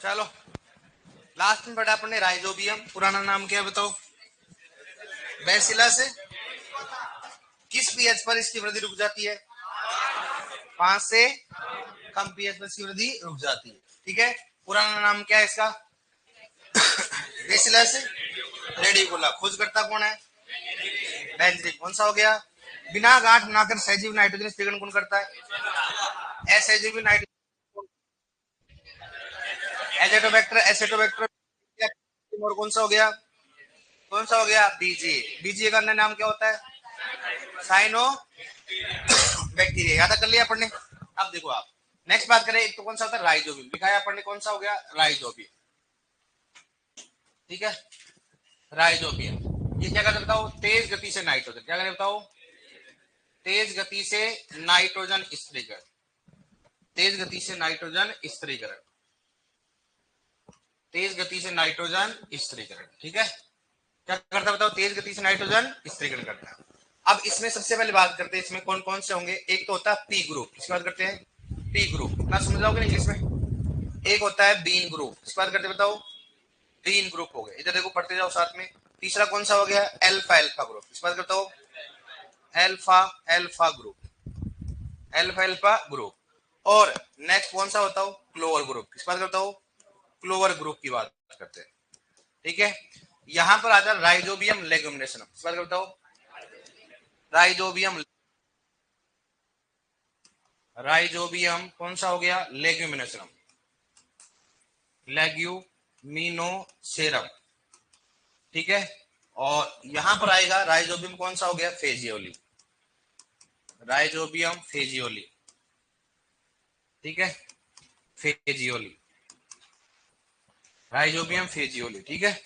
चलो लास्ट में पढ़ा अपने राइजोबियम, पुराना नाम क्या बताओ? बैसिलस। किस पीएच पर इसकी वृद्धि रुक जाती है? 5 से कम पीएच पर इसकी वृद्धि रुक जाती है। ठीक है, पुराना नाम क्या है इसका? बैसिलस रेडिकुला। खोजकर्ता कौन है? बेंजामिन। कौन सा हो गया? बिना गांठ बनाकर सहजीवी नाइट्रोजन स्थिरीकरण कौन करता है? असहजीवी नाइट्रोजन। Azotobacter, Acetobacter. और कौन सा हो गया? कौन सा हो गया? बीजी। बीजी का अन्य नाम क्या होता है? Cyanobacteria. याद कर लिया पढ़ने? अब देखो आप नेक्स्ट बात करें, एक तो कौन सा होता है? राइजोबियम। लिखा है पढ़ने, कौन सा हो गया? राइजोबियम। ठीक है, राइजोबियम। ये क्या करता बताओ? तेज गति से नाइट्रोजन, क्या करे बताओ? तेज गति से नाइट्रोजन स्थिरीकरण। तेज गति से नाइट्रोजन स्थिरीकरण। तेज गति से नाइट्रोजन स्थिरीकरण। ठीक है, क्या करता बताओ? तेज गति से नाइट्रोजन स्थिरीकरण करता है। अब इसमें सबसे पहले बात करते हैं इसमें कौन कौन से होंगे। एक तो होता है पी ग्रुप, इसकी बात करते हैं। पी ग्रुप ना समझ जाओगे इंग्लिश में। एक होता है बीन ग्रुप, इसकी बात करते हैं बताओ। बीन ग्रुप हो गए, इधर देखो पढ़ते जाओ साथ में। तीसरा कौन सा हो गया? एल्फा एल्फा ग्रुप, इसकी बात करता हूँ। Alpha alpha group. Alpha alpha group. और नेक्स्ट कौन सा होता हो? क्लोवर ग्रुप, किस बात करता हूँ? क्लोवर ग्रुप की बात करते हैं। ठीक है, यहां पर आता है राइजोबियम लेगुमिनेशियम, किस बात करता हूँ? राइजोबियम। राइजोबियम कौन सा हो गया? लेग्यूमिनोसरम। लेग्यूमिनोसेरम। ठीक है, और यहां पर आएगा राइजोबियम कौन सा हो गया? फेजियोली। राइजोबियम फेजियोली। ठीक है, फेजियोली। राइजोबियम फेजियोली। ठीक है,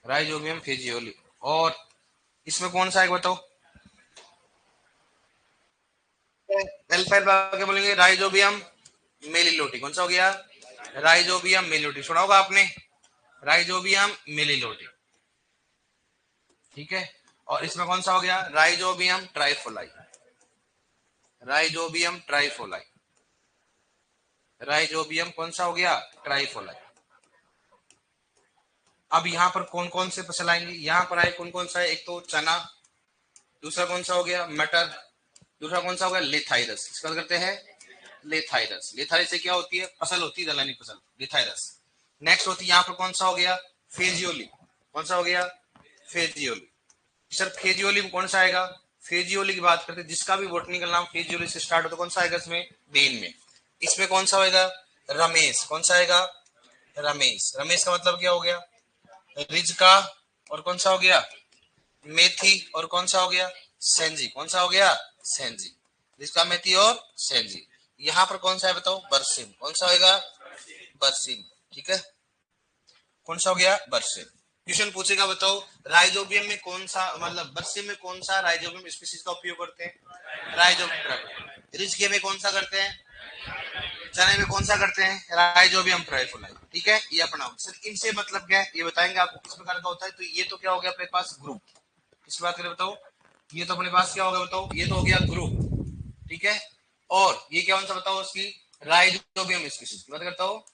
राइजोबियम फेजियोली। और इसमें कौन सा है बताओ? एल्फा के बोलेंगे राइजोबियम मेलिलोटी। कौन सा हो गया? राइजोबियम मेलिलोटी। सुना होगा आपने, राइजोबियम मेलिलोटी। ठीक है, और इसमें कौन सा हो गया? Rhizobium trifolii. Rhizobium trifolii. Rhizobium कौन सा हो गया? ट्राइफोलाई। अब यहाँ पर कौन कौन से फसल आएंगे? यहाँ पर आए कौन कौन सा है? एक तो चना, दूसरा कौन सा हो गया? मटर, दूसरा कौन सा हो गया? लेथाइरस। इसका करते हैं लेथाइरस। लेथाइरस से क्या होती है? फसल होती है, दलहनी फसल, लेथाइरस। नेक्स्ट होती है यहाँ पर कौन सा हो गया? फेजियोली। कौन सा हो गया? फेजियोली। सर फेजियोली में कौन सा आएगा? फेजियोली की बात करते हैं, जिसका भी बोटनिकल नाम फेजियोली से स्टार्ट होता है, कौन सा आएगा इसमें? बीन में। इसमें कौन सा होएगा? रमेश। कौन सा आएगा? रमेश। रमेश का मतलब क्या हो गया? रिज का। और कौन सा हो गया? मेथी। और कौन सा हो गया? सेंजी। कौन सा हो गया? सेंजी। रिज मेथी और सेंजी। यहाँ पर कौन सा है बताओ? बरसिम। कौन सा होगा? बरसिम। ठीक है, कौन सा हो गया? बरसिम। क्वेश्चन पूछेगा बताओ राइजोबियम में कौन सा, मतलब बरसिम में कौन सा राइजोबियम स्पीशीज का उपयोग करते हैं? राइजोबियम। रिज के में कौन सा करते हैं? चने में कौन सा करते हैं? Rhizobium trifolii. ठीक है, ये अपना सर इनसे मतलब क्या है ये बताएंगे आपको किस प्रकार का होता है। तो ये तो क्या हो गया अपने पास? ग्रुप। किस बात करें बताओ? ये तो अपने पास क्या होगा बताओ? ये तो हो गया ग्रुप। ठीक है, और ये क्या कौन सा बताओ? उसकी राइजोबियम स्पीशीज की बात करता हूँ।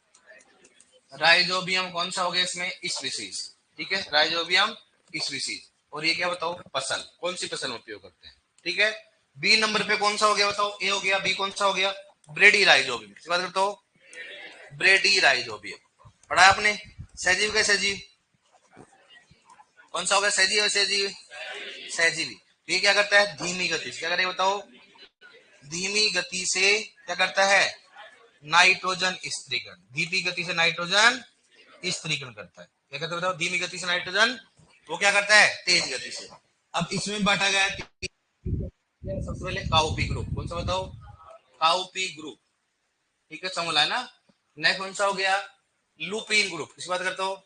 राइजोबियम कौन सा हो गया इसमें? स्पीशीज। ठीक है, राइजोबियम स्पीशीज। और ये क्या बताओ? फसल। कौन सी फसल में उपयोग करते हैं? ठीक है, बी नंबर पे कौन सा हो गया बताओ? ए हो गया। बी कौन सा हो गया? ब्रेडी राइजोबियम। किस बात करते हो? ब्रेडी राइजोबियम। पढ़ा आपने? सहजीव का सहजीव कौन सा हो गया? सहजीव सहजीव सहजीवी। तो ये क्या करता है? धीमी गति से क्या करेगा बताओ? धीमी गति से क्या करता है? नाइट्रोजन स्त्रीकरण। धीमी गति से नाइट्रोजन स्त्रीकरण करता है। क्या करता है बताओ? धीमी गति से नाइट्रोजन। वो क्या करता है? तेज गति से। अब इसमें बांटा गया है सबसे पहले काउपी ग्रुप। कौन सा बताओ? Cowpea group. ठीक है, समझ है ना? नेक्स्ट कौन सा हो गया? लुपीन ग्रुप। किसकी बात करते हो?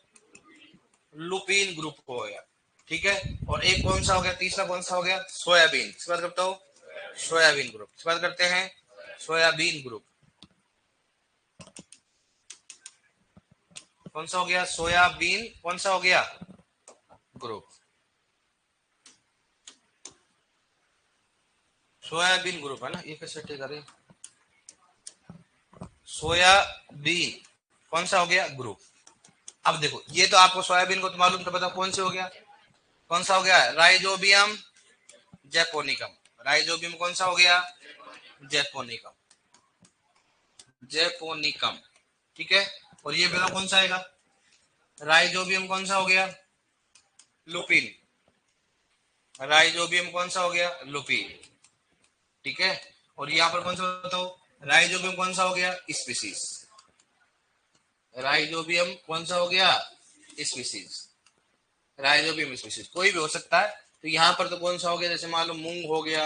लुपीन ग्रुप हो गया। ठीक है, और एक कौन सा हो गया? तीसरा कौन सा हो गया? सोयाबीन। किसकी बात करते हो? Soybean group. किसकी बात करते हैं? Soybean group. कौन सा हो गया? सोयाबीन कौन सा हो गया? ग्रुप। सोयाबीन ग्रुप है ना, ये कैसे ठीक है? सोयाबीन कौन सा हो गया ग्रुप। अब देखो ये तो आपको सोयाबीन को तो मालूम था, बताओ कौन से हो गया, कौन सा हो गया, राइजोबियम जैपोनिकम। राइजोबियम कौन सा हो गया, जैपोनिकम, जैपोनिकम, ठीक है। और ये बेटा कौन सा आएगा, राइजोबियम कौन सा हो गया, लुपिन। राइजोबियम कौन सा हो गया, लुपिन, ठीक है। और यहाँ पर कौन सा बताओ, राइजोबियम कौन सा हो गया, स्पीसीज। राइजोबियम कौन सा हो गया, स्पीसीज। राइजोबियम स्पीसीज कोई भी हो सकता है। तो यहाँ पर तो कौन सा हो गया, जैसे मान लो मूंग हो गया,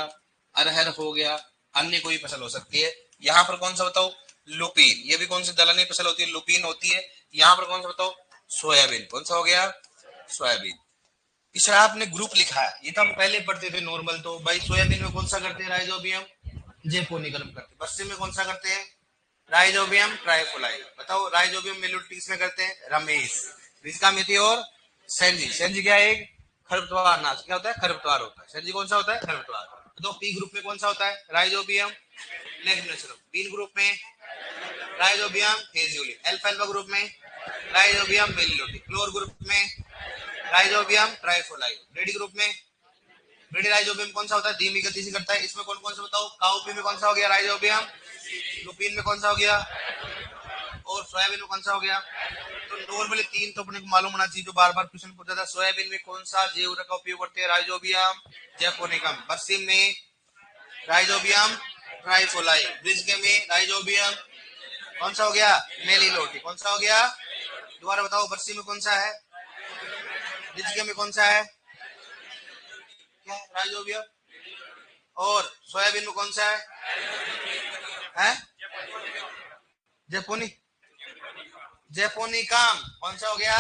अरहर हो गया, अन्य कोई फसल हो सकती है। यहाँ पर कौन सा बताओ, लुपीन। ये भी कौन सी दलहनी फसल होती है, लुपीन होती है। यहाँ पर कौन सा बताओ, सोयाबीन। कौन सा हो गया, सोयाबीन। तीसरा आपने ग्रुप लिखा है, ये तो हम पहले पढ़ते थे नॉर्मल। तो भाई सोयाबीन में कौन सा करते हैं, राइजोबियम जेपोनिकम करते हैं। पश्चिम में कौन सा करते हैं, राइजोबियम ट्राइफोलाई। बताओ राइजोबियम मेलुटिस में करते हैं रमेश, इसका मेथियोर सेंजी। सेंजी क्या है, एक खरपतवार नाश, क्या होता है, खरपतवार होता है। सेंजी कौन सा होता है, खरपतवार। तो पी ग्रुप में कौन सा होता है, राइजोबियम लेग्नेसरम। बीन ग्रुप में राइजोबियम हेजियोली। अल्फा अल्फा ग्रुप में राइजोबियम मेलिलोटी। क्लोर ग्रुप में राइजोबियम ट्राइफोलाई। रेडी ग्रुप में रेडी राइजोबियम कौन सा होता है, धीमी गति से करता है। इसमें कौन कौन सा बताओ, काउपी में कौन सा हो गया, राइजोबियम। लुपीन में कौन सा हो गया, और सोयाबीन में कौन सा हो गया। तो नॉर्मली तीन तो अपने को मालूम होना चाहिए, जो बार बार क्वेश्चन पूछा था। सोयाबीन में कौन सा जैव का उपयोग करते हैं, राइजोबियम जैपोनिकम। पश्चिम में राइजोबियम ट्राइफोलाई। ब्रिज के में राइजोबियम कौन सा हो गया, मेलिलोटी। कौन सा हो गया, दोबारा बताओ, पश्चिम में कौन सा है, ब्रिज के में कौन सा है, क्या राइजोबियम। और सोयाबीन में कौन सा है? जैपोनी, जैपोनिकम कौन सा हो गया।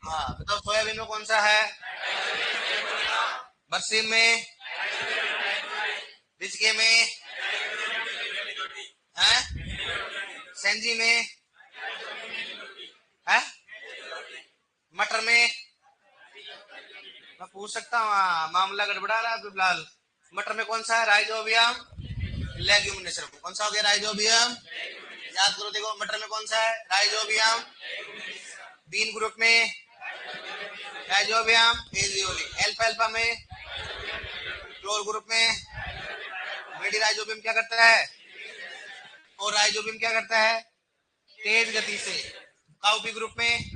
हाँ बताओ, सोयाबीन में कौन सा है, बरसीम में, रिजके में है, सेंजी में है, मटर में। मैं पूछ सकता हूँ, मामला गड़बड़ा रहा है अभी फिलहाल। मटर में कौन सा है, राइजोबियम लेग्यूमिनेसरम। कौन सा हो गया, राइजोबियम। याद करो, देखो मटर में कौन सा है, राइजोबियम। बीन ग्रुप में राइजोबियम एजियोली। अल्फा अल्फा में, क्लोर ग्रुप में रेडी राइजोबियम क्या करता है, और राइजोबियम क्या करता है, तेज गति से। काउपी ग्रुप में,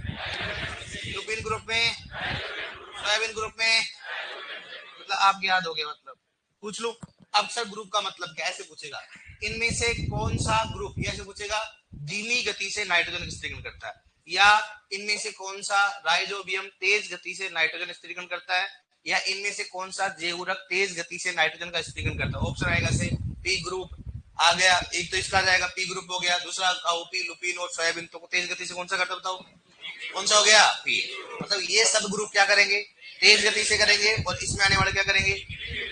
लुपिन ग्रुप में, सोयाबीन ग्रुप में। मतलब आप याद हो गया, मतलब पूछ लो। अक्सर ग्रुप का मतलब क्या, ऐसे पूछेगा, इनमें से कौन सा ग्रुप, ये ऐसे पूछेगा, धीमी गति से नाइट्रोजन स्थिरीकरण करता है, या इनमें से कौन सा राइजोबियम तेज गति से नाइट्रोजन स्थिरीकरण करता है, या इनमें से कौन सा जैवरक तेज गति से नाइट्रोजन का स्थिरीकरण करता है। ऑप्शन आएगा से पी ग्रुप आ गया, एक तो इसका जाएगा पी ग्रुप हो गया, दूसरा काउपी, लुपिन और सोयाबीन। तो तेज गति से कौन सा करता बताओ, कौन सा हो गया, पी। मतलब ये सब ग्रुप क्या करेंगे, तेज गति से करेंगे, और इसमें आने वाले क्या करेंगे,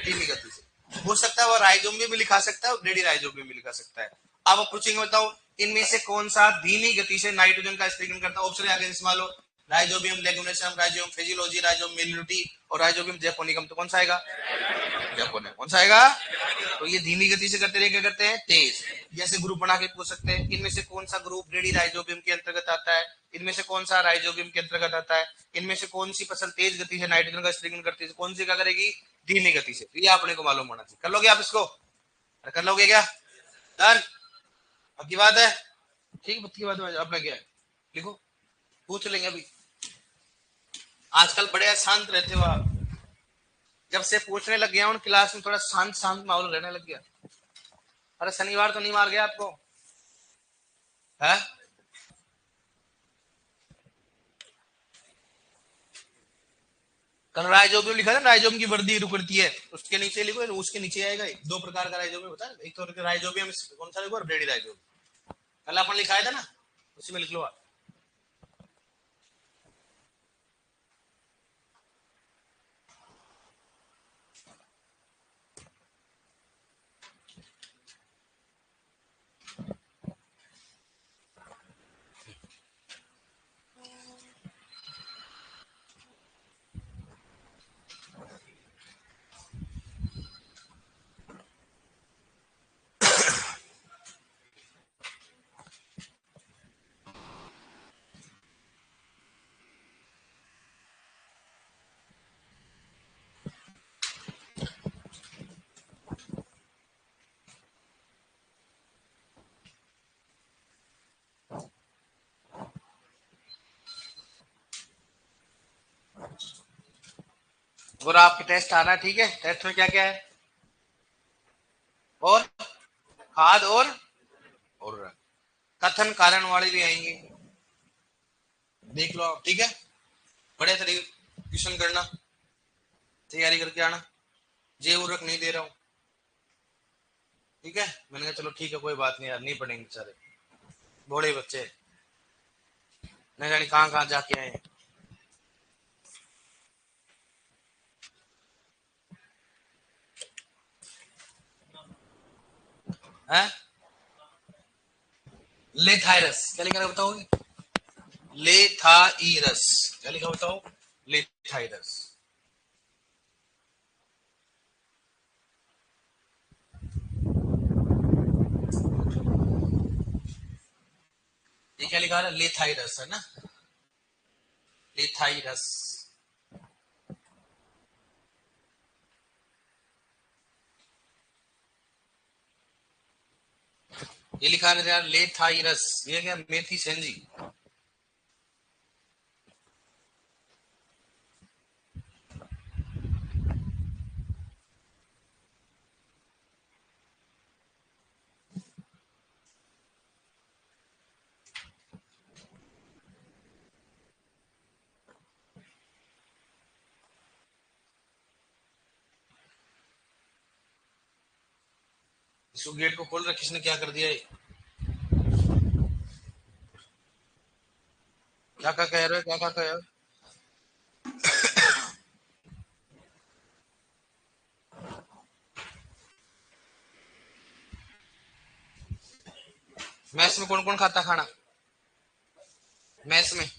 धीमी गति से। हो सकता है वो राइजोबियम भी लिखा सकता है और रेडी राइजोबियम भी लिखा सकता है। अब आप पूछेंगे बताओ, इनमें से कौन सा धीमी गति से नाइट्रोजन का स्थिरीकरण करता है। ऑप्शन आगे मान लो, राइजोबियम लेग्यूमिनेसरम, राइजोबियम फिजियोलॉजी, राइजोबियम मेलिलोटी और राइजोबियम जैपोनिकम। तो कौन सा आएगा, जैपोनिकम। कौन सा आएगा। तो ये धीमी गति से करते रहे, क्या करते हैं, तेज। जैसे ग्रुप बना के पूछ सकते हैं, इनमें से कौन सा ग्रुप रेडी राइजोबियम के अंतर्गत आता है, इनमें से कौन सा राइजोबियम के अंतर्गत आता है, इनमें से कौन सी फसल तेज गति से नाइट्रोजन का स्थिरीकरण करती है, कौन सी क्या करेगी, धीमी गति से। तो ये आपने को मालूम होना चाहिए। कर लोगे आप इसको, कर लोगे क्या, डन। अब की बात है, ठीक, बत्ती बात है, अपना क्या है, लिखो, पूछ लेंगे अभी। आजकल बड़े शांत रहते हो आप, जब से पूछने लग गया हूँ क्लास में, थोड़ा शांत शांत माहौल रहने लग गया। अरे शनिवार तो नहीं मार गया आपको है। कल राइजोबियम लिखा था, राइजोबियम की वर्दी रुकती है, उसके नीचे लिखो, उसके नीचे आएगा। दो प्रकार का राइजोबियम होता है, एक तो राइजोबियम कौन सा लिखो, और ब्रेडी राइजोबियम। कल अपन लिखाया था ना, उसी में लिख लो आप। और आपके टेस्ट आ रहा है, ठीक है। टेस्ट में क्या क्या है? और खाद और कथन कारण वाले भी आएंगे, देख लो आप, ठीक है। बड़े तरीके क्वेश्चन करना, तैयारी करके आना। जे उर्वरक नहीं दे रहा हूँ, ठीक है। मैंने कहा चलो ठीक है, कोई बात नहीं यार, नहीं पढ़ेंगे बेचारे, बड़े बच्चे नहीं जानी कहाँ कहाँ जाके आए हैं। लेथाइरस क्या लिखा है बताओगे? लेथाइरस क्या लिखा बताओ? लेथाइरस। ये क्या लिखा है? लेथाइरस है ना, लेथाइरस। ये लिखा है यार लेथाइरस, ये क्या? मेथी सेंजी। इसको गेट को खोल रहा, किसने क्या कर दिया है? क्या क्या कह रहे हो, क्या क्या कह रहे हो? मैस में कौन कौन खाता खाना? मैस में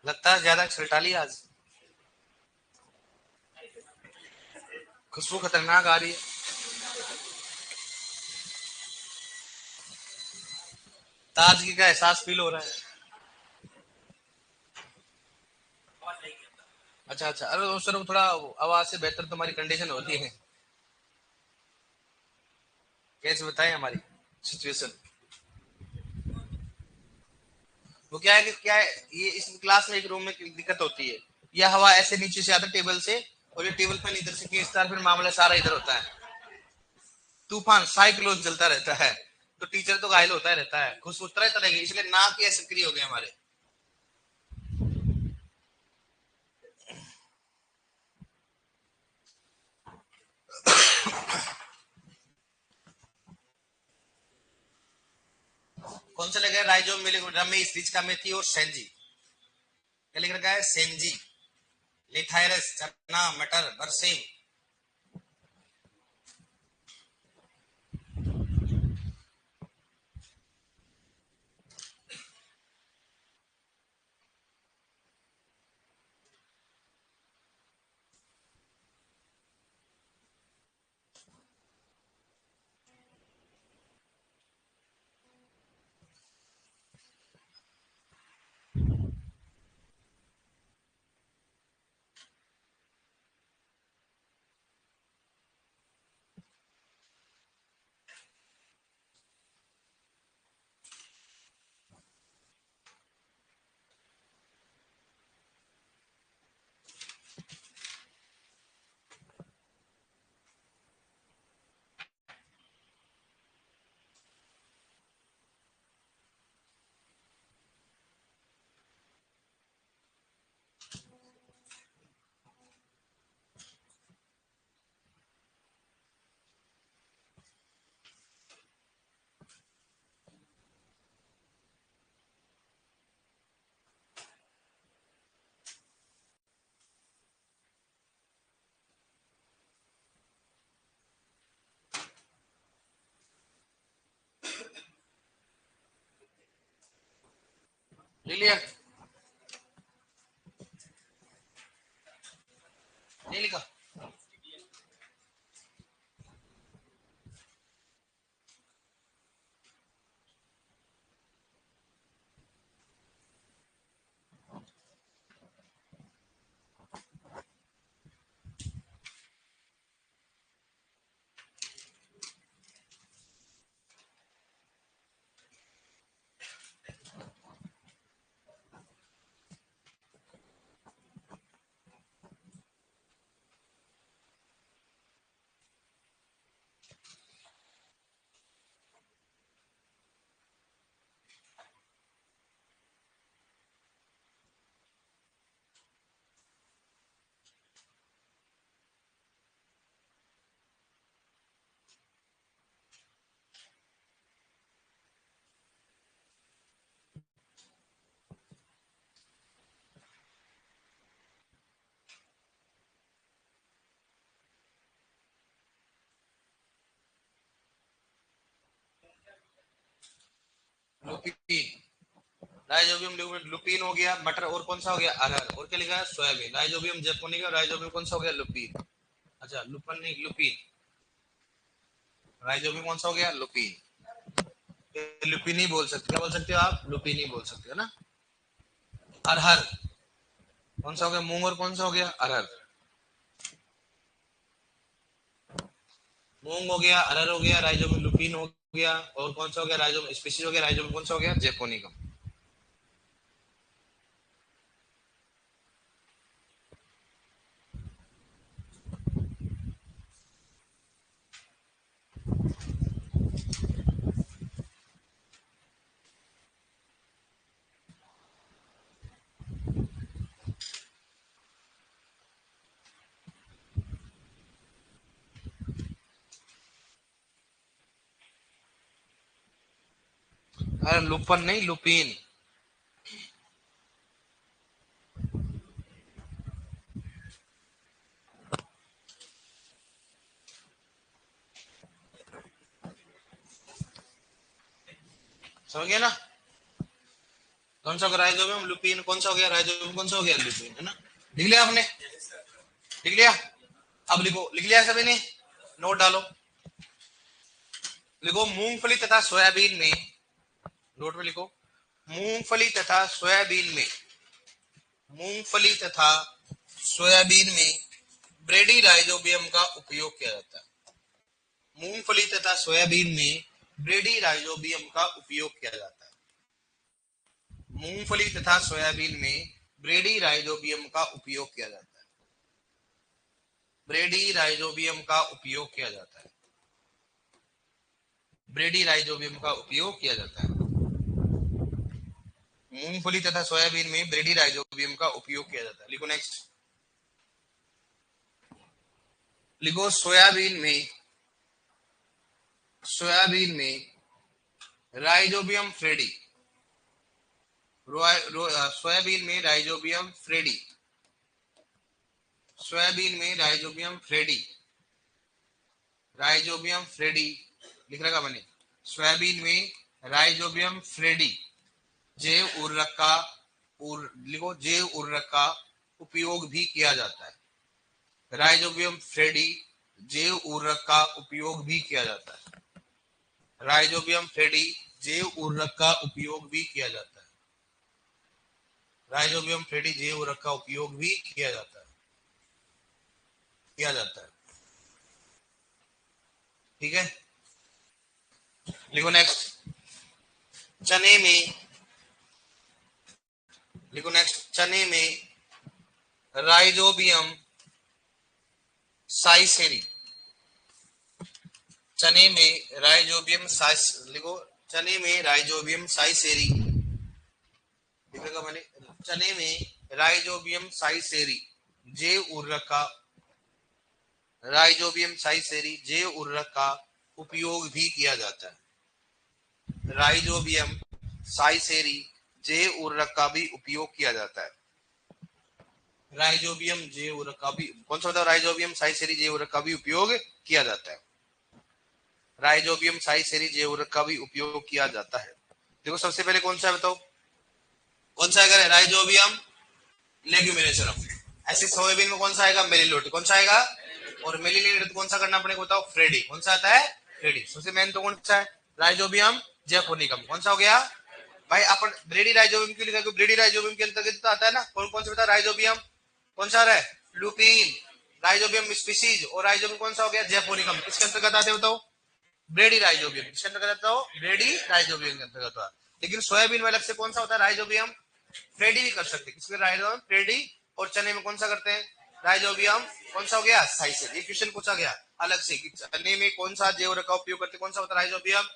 लगता है ज्यादा छलटा लिया आज, खुशबू खतरनाक आ रही है। ताजगी का एहसास फील हो रहा है। अच्छा अच्छा, अरे उस तरफ थोड़ा आवाज से बेहतर तुम्हारी कंडीशन होती है। कैसे बताएं हमारी सिचुएशन? वो क्या है कि क्या है, ये इस क्लास में एक रूम में दिक्कत होती है, यह हवा ऐसे नीचे से आता है टेबल से, और ये टेबल फैन इधर से खींचता है, फिर मामला सारा इधर होता है। तूफान साइक्लोन चलता रहता है, तो टीचर तो घायल होता ही रहता है, खुश उतरा ही तरह, इसलिए नाक ही सक्रिय हो गए हमारे। कौन सा लगा? राइजो मिले रमेश रिच का मेथी और सेंजी। क्या लिख रखा है? सेंजी, लिथायरस चना मटर बरसीम। ले लिया? नहीं लिखा? लुपीन, राइजोबियम लुपीन हो गया। मटर और कौन सा हो गया? अरहर। और क्या लिखा है? सोयाबीन। राइजोबियम जैपोनिका, राइजोबियम कौन सा हो गया? लुपीन। अच्छा लुपन नहीं लुपीन, राइजोबियम कौन सा हो गया? लुपीन। लुपीन ही बोल सकते, क्या बोल सकते हो आप? लुपीन ही बोल सकते हो ना। अरहर कौन सा हो गया? मूंग। और कौन सा हो गया? अरहर। मूंग हो गया, अरहर हो गया, राइजोबियम लुपीन हो गया, और कौन सा हो गया? राइजोबियम स्पीशीज हो गया। राइजोबियम कौन सा हो गया? जैपोनिकम। अरे लुपन नहीं लुपीन। समझ गया ना? कौन सा राइजोबियम लुपीन, कौन सा हो गया? राइजोबियम कौन सा हो गया? लुपीन, है ना। लिख लिया आपने? लिख लिया? अब लिखो, लिख लिया सभी ने? नोट डालो। लिखो मूंगफली तथा सोयाबीन में, नोट में लिखो, मूंगफली तथा सोयाबीन में, मूंगफली तथा सोयाबीन में ब्रेडी राइजोबियम का उपयोग किया जाता है। मूंगफली तथा सोयाबीन में ब्रेडी राइजोबियम का उपयोग किया जाता है। मूंगफली तथा सोयाबीन में ब्रेडी राइजोबियम का उपयोग किया जाता है। ब्रेडी राइजोबियम का उपयोग किया जाता है। ब्रेडी राइजोबियम का उपयोग किया जाता है। मूंगफली तथा सोयाबीन में ब्रेडी राइजोबियम का उपयोग किया जाता है। लिखो नेक्स्ट। लिखो सोयाबीन में, सोयाबीन में राइजोबियम फ्रेडी, सोयाबीन में राइजोबियम फ्रेडी, सोयाबीन में राइजोबियम फ्रेडी, राइजोबियम फ्रेडी लिख रखा मैंने। सोयाबीन में राइजोबियम फ्रेडी जैव उर्वरक का, लिखो जैव उर्वरक का उपयोग भी किया जाता है। राइजोबियम फ्रेडी जैव उर्वरक का उपयोग भी किया जाता है। राइजोबियम फ्रेडी जैव उर्वरक का उपयोग भी किया जाता है। राइजोबियम फ्रेडी जैव उर्वरक का उपयोग भी किया जाता है, किया जाता है। ठीक है, लिखो नेक्स्ट। चने में, लिखो नेक्स्ट, चने में राइजोबियम साइसेरी, चने में राइजोबियम साइस, लिखो चने में राइजोबियम साइसेरी, लिखेगा मैंने। चने में राइजोबियम साइसेरी जैव उर्वरक का, राइजोबियम साइसेरी जैव उर्वरक का उपयोग भी किया जाता है। राइजोबियम साइसेरी जैव उर्वरक का भी उपयोग किया जाता है। राइजोबियम जैव उर्वरक का भी, कौन सा बताओ? राइजोबियम साइसेरी जैव उर्वरक का भी उपयोग किया जाता है। राइजोबियम साइसेरी जैव उर्वरक का भी उपयोग किया जाता है। देखो सबसे पहले कौन सा है बताओ? कौन सा आएगा? राइजोबियम लेग्यूमिनेशनम। ऐसे सोयाबीन में कौन सा आएगा? मेलिलोट। कौन सा आएगा? और मेलिलोट कौन सा करना पड़ेगा बताओ? फ्रेडी। कौन सा आता है? फ्रेडी। सबसे मेन तो कौन सा है? Rhizobium japonicum. कौन सा हो गया भाई? अपन ब्रेडी राइजोबियम क्यों लिखा? ब्रेडी राइजोबियम के अंतर्गत आता है ना। कौन कौन सा बता? राइजोबियम कौन सा रहा है? लुपीन, राइजोबियम स्पीसीज, और राइजोबियम कौन सा हो गया? जैपोनिकम। किसके अंतर्गत आते बताओ? ब्रेडी राइजोबियम। किसके अंतर्गत आता हो? ब्रेडी राइजोबियम के अंतर्गत आता। लेकिन सोयाबीन में अलग से कौन सा होता है? राइजोबियम फ्रेडी भी कर सकते हैं। किसके? Rhizobium fredii. और चने में कौन सा करते हैं? राइजोबियम कौन सा हो गया? साइसेरी। ये क्वेश्चन पूछा गया अलग से कि चने में कौन सा जैव उर्वरक का उपयोग करते हैं, कौन सा होता है? राइजोबियम।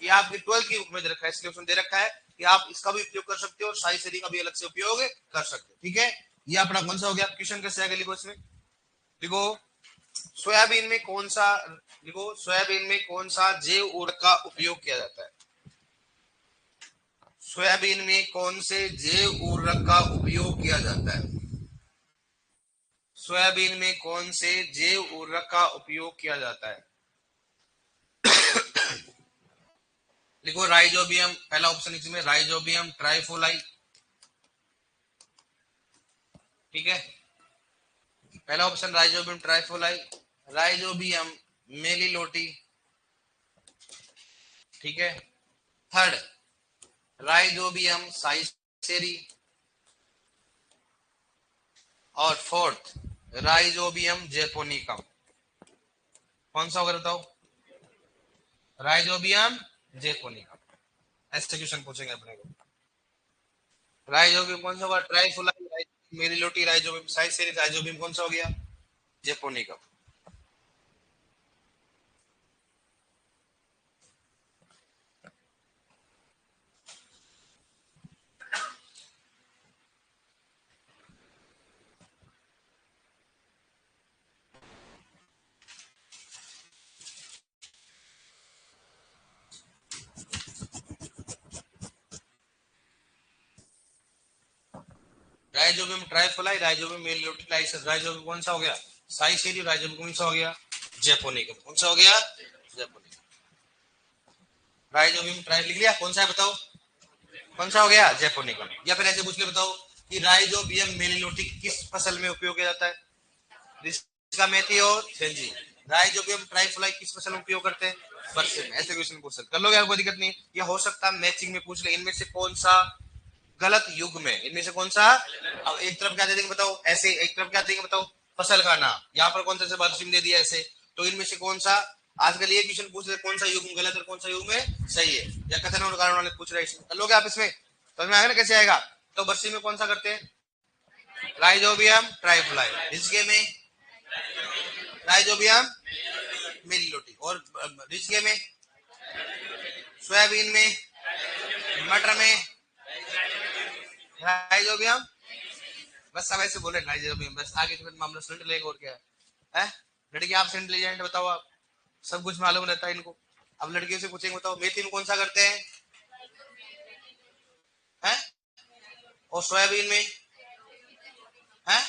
ये आपकी 12th की बुक में दे रखा है, इसलिए उसमें दे रखा है कि आप इसका भी उपयोग कर सकते हो और साइसेरी का भी अलग से उपयोग कर सकते हो। ठीक है, ये अपना कौन सा हो गया? क्वेश्चन कैसे आगे लिखो इसमें। देखो सोयाबीन में कौन सा, देखो सोयाबीन में कौन सा जैव उर्वरक का उपयोग किया जाता है? सोयाबीन में कौन से जैव उर्वरक का उपयोग किया जाता है? सोयाबीन में कौन से जैव उर्वरक का उपयोग किया जाता है? लिखो राइजोबियम, पहला ऑप्शन इसमें राइजोबियम ट्राइफोलाई, ठीक है, पहला ऑप्शन राइजोबियम ट्राइफोलाई, राइजोबियम मेलिलोटी, ठीक है, थर्ड राइजोबियम साइसेरी, और फोर्थ राइजोबियम जेपोनिकम। कौन सा होगा बताओ? Rhizobium japonicum. ऐसे क्वेश्चन पूछेंगे अपने को। राइजोबियम कौन सा होगा? Trifolii, meliloti, rhizobium ciceri, rhizobium कौन सा हो गया? Japonicum. Rhizobium trifolii, rhizobium meliloti, rhizobium कौन सा हो गया? साइसेरी, राइजोबियम कौन सा हो गया? जेपोनिकम। कौन सा हो गया? जेपोनिकम। राइजोबियम ट्राई लिख लिया, कौन सा है बताओ? कौन सा हो गया? जेपोनिकम। या फिर ऐसे पूछ के बताओ कि राइजोबियम मेलिलोटी किस फसल में उपयोग किया जाता है? इसका मेथी और सेंजी। राइजोबियम ट्राइफोलाई किस फसल में उपयोग करते हैं? बरसे में। ऐसे क्वेश्चन पूछ सकते, कर लोगे, कोई दिक्कत नहीं। या हो सकता है मैचिंग में पूछ ले, इनमें से कौन सा गलत युग में, इनमें से कौन सा? अब एक तरफ क्या दे देंगे बताओ ऐसे, एक तरफ क्या देंगे बताओ? फसल का नाम। यहाँ पर कौन सा बरसिम दे दिया ऐसे, तो इनमें से कौन सा? आजकल ये क्वेश्चन पूछ रहे कौन सा युग में गलत और कौन सा युग में सही है, या कथन और कारण वाले पूछ रहे हैं। कर लोगे आप इसमें? तो आएगा ना कैसे आएगा? तो बरसिम में कौन सा करते हैं? Rhizobium trifolii. रिजके में राइजोबियम मेलिलोटी। और रिजके में, सोयाबीन में, मटर में राइजोबियम। बस सब ऐसे बोले राइजोबियम, बस आगे तो फिर मामला सिलेंडर लेगा और क्या है? लड़की आपसे इंटेलिजेंट, बताओ आप, सब कुछ मालूम रहता है इनको। अब लड़कियों से पूछेंगे बताओ मेथी में कौन सा करते हैं? हैं? और सोयाबीन में हैं?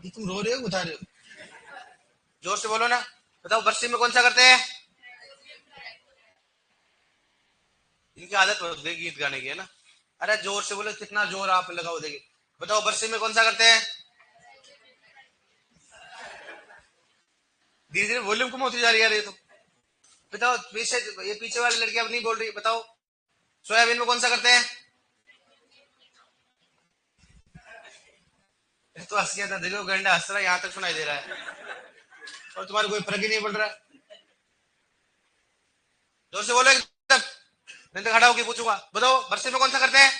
तुम रो रहे हो बता रहे हो? जोर से बोलो ना, बताओ बरसी में कौन सा करते हैं? इनकी आदत हो गई गीत गाने की, है ना? अरे जोर से बोलो, कितना जोर आप लगाओ देंगे। बताओ बरसी में कौन सा करते हैं? धीरे धीरे वॉल्यूम कम होती जा रही है ये तो। बताओ पीछे, ये पीछे वाली लड़की अब नहीं बोल रही, बताओ सोयाबीन में कौन सा करते हैं? तो हंस गया था, देखो गंडा हंस रहा है, यहाँ तक सुनाई दे रहा है और तुम्हारे कोई फर्क ही नहीं पड़ रहा। जोर से बोलो एकदम, नहीं तो खड़ा होकर पूछूंगा। बताओ बरसी में कौन सा करते हैं?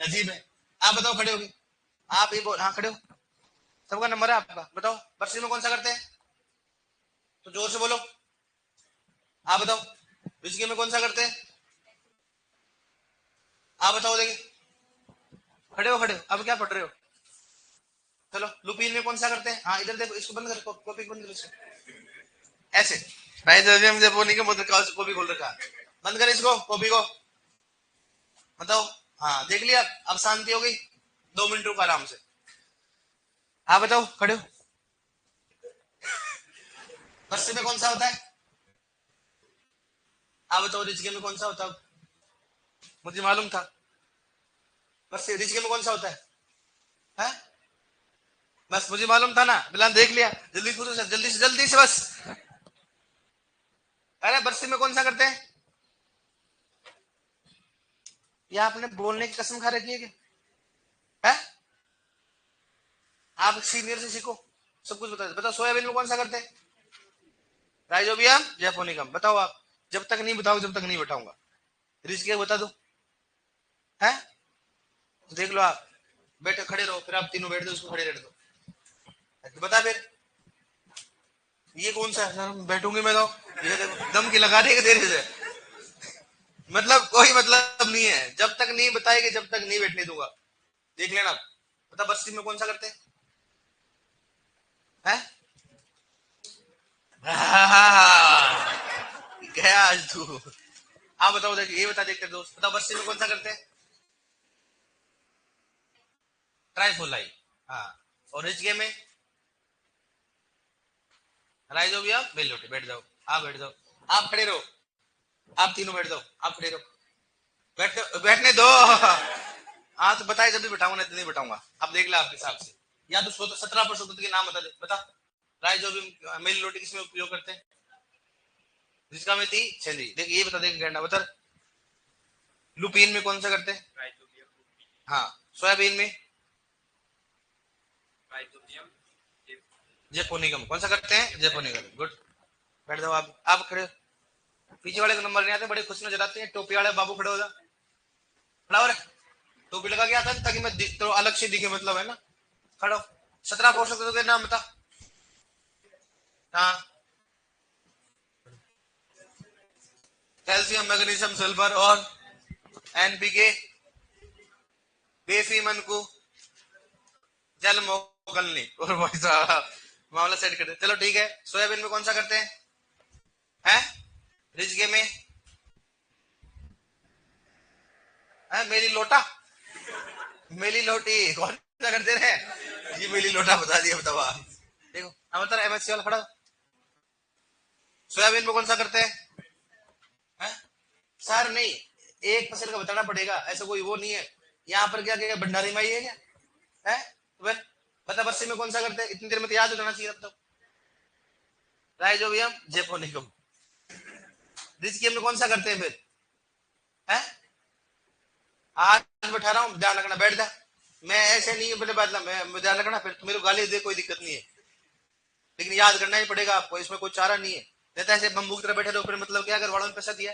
अजीब है। आप बताओ खड़े होगे, आप ये बोल, हाँ खड़े हो, सबका नंबर है आपका। बताओ बरसी में कौन सा करते हैं? तो जोर से बोलो। आप बताओ विस्की में कौन सा करते हैं? आप बताओ देखिए, खड़े हो खड़े हो, अब क्या पढ़ रहे हो? चलो लुपीन में कौन सा करते हैं? हाँ इधर देखो, इसको बंद कर, कॉपी बंद कर इसको, ऐसे। भाई जब जब बोलने के मुद्दे का कॉपी खोल रखा, बंद कर इसको, कॉपी को। बताओ। हाँ देख लिया, अब शांति हो गई। 2 मिनट रुको आराम से। हाँ बताओ खड़े हो, बरसी में कौन सा होता है? आप बताओ रिजके में कौन सा होता है? मुझे मालूम था, बरसी रिजके में कौन सा होता है? है? बस मुझे मालूम था ना, बिलान देख लिया। जल्दी पूछो सर, जल्दी से बस। अरे बरसी में कौन सा करते हैं? या आपने बोलने की कसम खा रखी है क्या? है? आप सीनियर से सीखो, सब कुछ बता। बताओ सोयाबीन में कौन सा करते हैं? Rhizobium japonicum. बताओ आप, जब तक नहीं बताओ जब तक नहीं बैठाऊंगा। रिस्क बता दो। है? तो देख लो आप, बैठे खड़े रहो, फिर आप तीनों बैठ दो, उसको खड़े रह दो। तो बता फिर, ये कौन सा है? बैठूंगी मैं तो, ये देखो दम की लगा रही है देरी से, मतलब कोई मतलब नहीं है, जब तक नहीं बताएगी जब तक नहीं बैठने दूंगा। देख लेना। बता बस्ती में कौन सा करते हैं? है? गया आज तू। आप बताओ, देखिए ये बता, देखते दोस्त, बताओ बस्ती में कौन सा करते हैं? ट्राइफोलाई। हाँ। और रिच गेम में? राइज हो भी आप मेल रोटी, बैठ जाओ, आप बैठ जाओ, आप खड़े रहो, आप तीनों बैठ जाओ, आप खड़े रहो, बैठने दो। हाँ तो बताए जब भी बैठाऊंगा, नहीं तो नहीं बैठाऊंगा, आप देख ले आपके हिसाब से। या तो 17% के नाम बता दे, बता। राइज हो भी मेल रोटी किसमें उपयोग करते हैं? जिसका में थी छेंदी, देख ये बता, देख गैंडा बता। लुपीन में कौन सा करते हैं? हाँ। सोयाबीन में? जेपोनिकम। कौन सा करते हैं? जेपोनिकम। गुड, बैठ जाओ, आप खड़े। पीछे वाले को नंबर नहीं आते, बड़े खुश नजर आते हैं। टोपी वाले बाबू खड़े हो जा, खड़ा हो रहे, टोपी लगा के आता है ताकि मैं तो अलग से दिखे, मतलब है ना। खड़ो। 17 पोषक तत्वों के नाम बता। हाँ, कैल्शियम, मैग्नीशियम, सल्फर और एनपीके, बेफी मन को, जल मोकलनी और वैसा मामला सेट करते। चलो ठीक है, सोयाबीन में कौन सा करते हैं? हैं? रिजगे में? है मेरी लोटा, मेली लोटी कौन सा करते रहे? ये मेली लोटा बता दिया, बताओ आप। देखो अब बता, एमएससी वाला खड़ा। सोयाबीन में कौन सा करते हैं? है? सर नहीं, 1% का बताना पड़ेगा, ऐसा कोई वो नहीं है। यहाँ पर क्या क्या भंडारी माई है क्या? है? बता, बस्सी में कौन सा करते हैं? इतनी देर में तो याद हो जाना चाहिए अब तो। Rhizobium japonicum. रिजकियम में कौन सा करते हैं फिर? है? आज बैठा रहा हूँ, ध्यान रखना, बैठ जा। मैं ऐसे नहीं बोले बात, मैं ध्यान रखना, फिर मेरे को गाली दे कोई दिक्कत नहीं है, लेकिन याद करना ही पड़ेगा आपको, इसमें कोई चारा नहीं है। नहीं तो ऐसे बम्बू की तरह बैठे रहो, फिर मतलब क्या, अगर वालों ने पैसा दिया।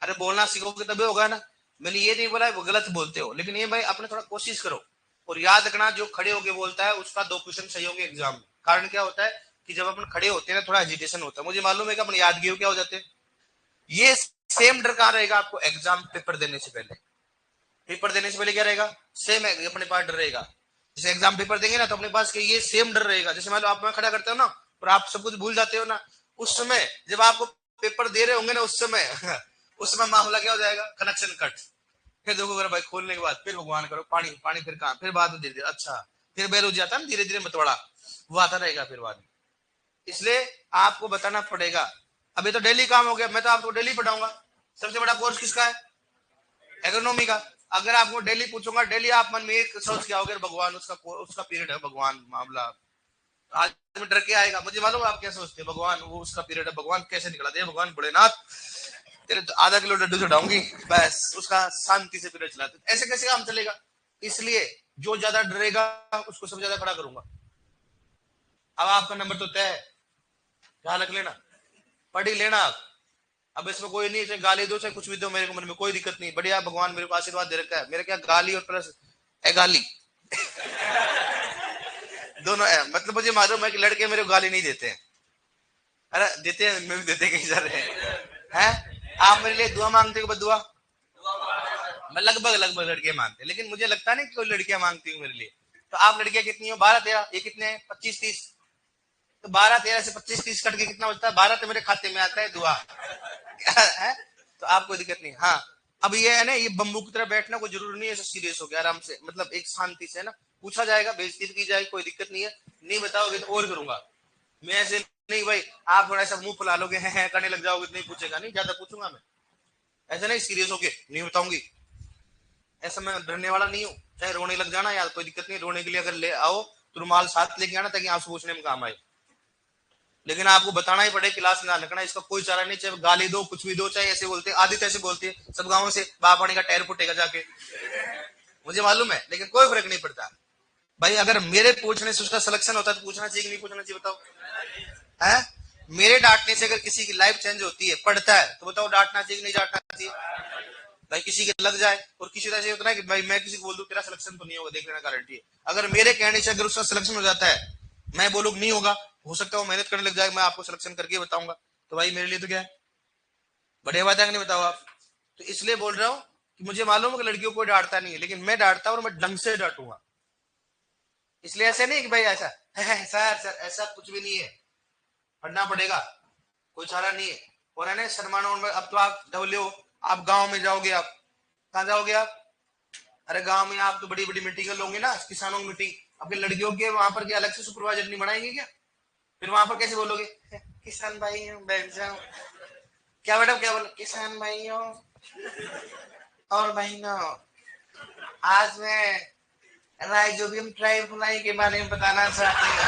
अरे बोलना सीखोगे तभी होगा ना। मैंने ये नहीं बोला वो गलत बोलते हो, लेकिन ये भाई अपने थोड़ा कोशिश करो। और याद रखना, जो खड़े होके बोलता है उसका 2 क्वेश्चन सही होंगे एग्जाम में। कारण क्या होता है कि जब अपन खड़े होते हैं ना, थोड़ा एजिटेशन होता है। मुझे मालूम है कि अपन यादगी हो क्या हो जाते हैं। ये सेम डर कहाँ रहेगा आपको? एग्जाम पेपर देने से पहले। पेपर देने से पहले क्या रहेगा? सेम अपने पास डर रहेगा। जैसे एग्जाम पेपर देंगे ना, तो अपने पास ये सेम डर रहेगा। जैसे मान लो आप में खड़ा करते हो ना, और आप सब कुछ भूल जाते हो ना, उस समय जब आपको पेपर दे रहे होंगे ना, उस समय उस समय मामला क्या हो जाएगा? Connection cut. फिर देखो अगर भाई खोलने के बाद फिर भगवान करो, पानी पानी, फिर कहाँ, फिर बाद में धीरे धीरे अच्छा, फिर बेर हो जाता है ना, धीरे धीरे मतवाड़ा वो आता रहेगा फिर बाद में। इसलिए आपको बताना पड़ेगा। अभी तो डेली काम हो गया, मैं तो आपको डेली पढ़ाऊंगा। सबसे बड़ा कोर्स किसका है? एग्रोनॉमी का। अगर आपको डेली पूछूंगा, डेली आप मन में एक सोच के आओगे, भगवान उसका उसका पीरियड है, भगवान मामला आज में डर के आएगा। मुझे मालूम आप क्या सोचते हैं, भगवान वो उसका पीरियड है, भगवान कैसे निकला दे, भगवान भोलेनाथ तेरे तो आधा किलो लड्डू चढ़ाऊंगी, बस उसका शांति से पीरियड चलाते। ऐसे कैसे काम चलेगा? इसलिए जो ज्यादा डरेगा उसको सबसे ज्यादा खड़ा करूंगा। अब आपका नंबर तो तय है, ध्यान रख लेना, पढ़ ही लेना आप। अब इसमें कोई नहीं, चाहे गाली दो चाहे कुछ भी दो, मेरे को मन में कोई दिक्कत नहीं। बढ़िया, भगवान मेरे को आशीर्वाद दे रखा है। मेरे क्या गाली और प्लस गाली दोनों है। मतलब मुझे मालूम है कि लड़के मेरे को गाली नहीं देते हैं। अरे देते हैं, मैं भी देते कहीं जा रहे हैं। आप मेरे लिए दुआ मांगते हो, दुआ मैं लगभग लगभग लड़कियां मांगते हैं, लेकिन मुझे लगता नहीं कि कोई लड़कियां मांगती हूँ मेरे लिए। तो आप लड़कियां कितनी हो? 12-13, ये कितने हैं? 25-30। तो 12-13 से 25-30 कट के कितना बचता है? 12 तो मेरे खाते में आता है, दुआ है। तो आपको दिक्कत नहीं। हाँ, अब ये है ना, ये बम्बू की तरह बैठना कोई जरूरी नहीं है सीरियस हो गया, आराम से, मतलब एक शांति से ना पूछा जाएगा, बेइज्जती की जाएगी, कोई दिक्कत नहीं है। नहीं बताओगे तो और करूंगा मैं, ऐसे नहीं भाई आप थोड़ा सा मुंह फुला लोगे, हैं करने लग जाओगे, नहीं पूछेगा, नहीं ज्यादा पूछूंगा मैं। ऐसा नहीं सीरियस होके नहीं बताऊंगी, ऐसा मैं डरने वाला नहीं हूँ। चाहे रोने लग जाना यार, कोई दिक्कत नहीं, रोने के लिए अगर ले आओ तो रुमाल साथ लेके आना ताकि आंसू पूछने में काम आए। लेकिन आपको बताना ही पड़े, क्लास में ध्यान रखना, इसका कोई चारा नहीं। चाहे गाली दो, कुछ भी दो, चाहे ऐसे बोलते हैं, आदित्य ऐसे बोलती है सब गाँव से, बापानी का टायर फुटेगा जाके, मुझे मालूम है, लेकिन कोई फर्क नहीं पड़ता भाई। अगर मेरे पूछने से उसका सिलेक्शन होता है तो पूछना चाहिए कि नहीं पूछना चाहिए, बताओ? है? मेरे डांटने से अगर किसी की लाइफ चेंज होती है, पढ़ता है, तो बताओ डांटना चाहिए कि नहीं डांटना चाहिए? भाई किसी के लग जाए, और किसी तरह से होता है कि भाई मैं किसी को बोल दूं तेरा सिलेक्शन तो नहीं होगा, देख लेना गारंटी है। अगर मेरे कहने से अगर उसका सिलेक्शन हो जाता है, मैं बोलूँ नहीं होगा, हो सकता है वो मेहनत करने लग जाए, मैं आपको सिलेक्शन करके बताऊंगा, तो भाई मेरे लिए तो क्या है, बढ़िया बात है कि नहीं, बताओ आप? तो इसलिए बोल रहा हूँ कि मुझे मालूम है कि लड़कियों को डांटता नहीं है, लेकिन मैं डांटता हूँ और मैं ढंग से डांटूंगा। इसलिए ऐसे नहीं कि भाई ऐसा है सर, सर ऐसा कुछ भी नहीं है, पढ़ना पड़ेगा, कोई चारा नहीं है। और है ना शर्माना, अब तो आप डबले हो, आप गांव में जाओगे, आप कहाँ जाओगे आप? अरे गांव में आप तो बड़ी बड़ी मीटिंग लोगे ना, किसानों की मीटिंग, अपनी लड़कियों के वहां पर क्या अलग से सुपरवाइजर नहीं बनाएंगे क्या? फिर वहां पर कैसे बोलोगे, किसान भाई बैठ जाओ। क्या मैडम क्या बोलो, किसान भाइयों और बहनों, आज मैं राइजोबियम ट्राइफलाई के बारे में बताना चाहती हूँ।